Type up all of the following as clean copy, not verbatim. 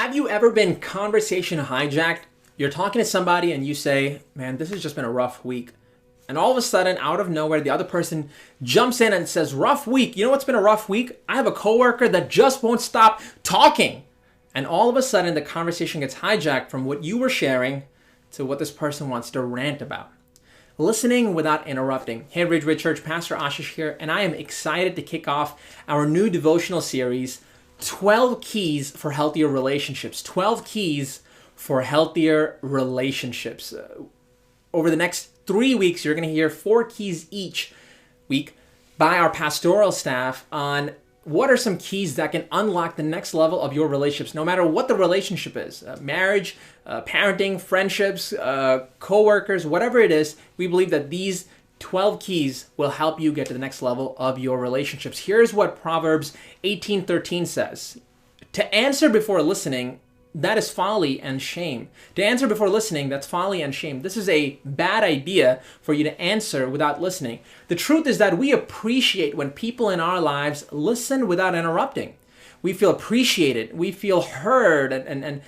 Have you ever been conversation hijacked? You're talking to somebody and you say, man, this has just been a rough week. And all of a sudden, out of nowhere, the other person jumps in and says, rough week. You know what's been a rough week? I have a coworker that just won't stop talking. And all of a sudden, the conversation gets hijacked from what you were sharing to what this person wants to rant about. Listening without interrupting. Hey, Ridgeway Church, Pastor Ashish here, and I am excited to kick off our new devotional series, 12 Keys for Healthier Relationships. 12 Keys for Healthier Relationships. Over the next 3 weeks, you're going to hear 4 keys each week by our pastoral staff on what are some keys that can unlock the next level of your relationships, no matter what the relationship is, marriage, parenting, friendships, co-workers, whatever it is. We believe that these 12 keys will help you get to the next level of your relationships. Here's what Proverbs 18:13 says. To answer before listening, that is folly and shame. To answer before listening, that's folly and shame. This is a bad idea for you to answer without listening. The truth is that we appreciate when people in our lives listen without interrupting. We feel appreciated, we feel heard, and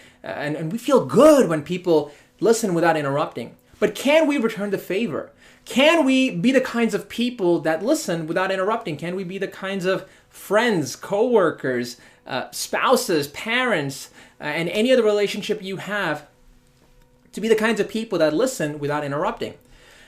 we feel good when people listen without interrupting. But can we return the favor? Can we be the kinds of people that listen without interrupting? Can we be the kinds of friends, co-workers, spouses, parents, and any other relationship you have to be the kinds of people that listen without interrupting?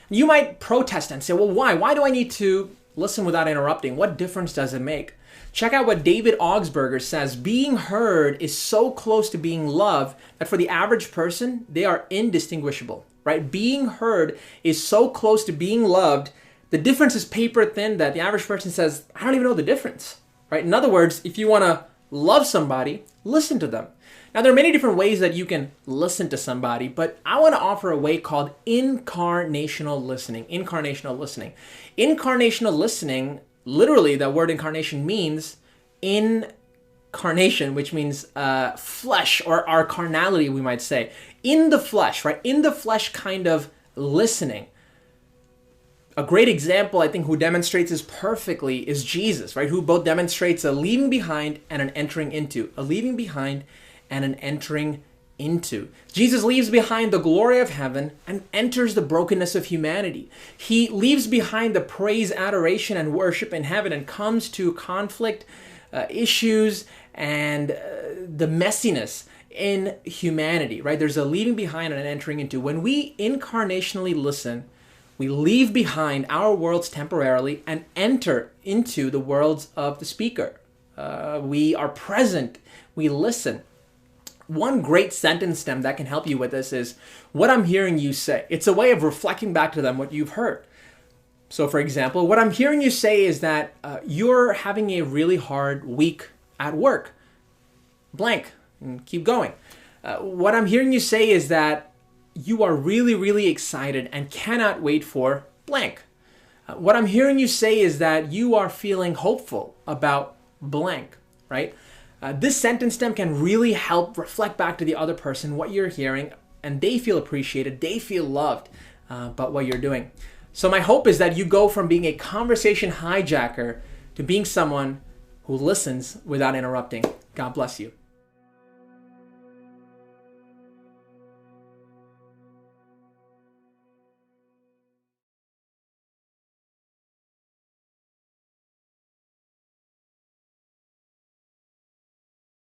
You might protest and say, well, why? Why do I need to listen without interrupting? What difference does it make? Check out what David Augsburger says. Being heard is so close to being loved that for the average person, they are indistinguishable, right? Being heard is so close to being loved. The difference is paper thin that the average person says, I don't even know the difference, right? In other words, if you want to love somebody, listen to them. Now, there are many different ways that you can listen to somebody, but I want to offer a way called incarnational listening. Incarnational listening. Incarnational listening, literally, the word incarnation means incarnation, which means flesh, or our carnality, we might say. In the flesh, right? In the flesh kind of listening. A great example, I think, who demonstrates this perfectly is Jesus, right? Who both demonstrates a leaving behind and an entering into. A leaving behind and an entering into. Jesus leaves behind the glory of heaven and enters the brokenness of humanity. He leaves behind the praise, adoration, and worship in heaven and comes to conflict, issues, and the messiness in humanity, right? There's a leaving behind and an entering into. When we incarnationally listen, we leave behind our worlds temporarily and enter into the worlds of the speaker. We are present. We listen. One great sentence stem that can help you with this is, what I'm hearing you say. It's a way of reflecting back to them what you've heard. So for example, what I'm hearing you say is that you're having a really hard week at work. Blank. And keep going. What I'm hearing you say is that you are really, really excited and cannot wait for blank. What I'm hearing you say is that you are feeling hopeful about blank, right? This sentence stem can really help reflect back to the other person what you're hearing, and they feel appreciated, they feel loved about what you're doing. So my hope is that you go from being a conversation hijacker to being someone who listens without interrupting. God bless you.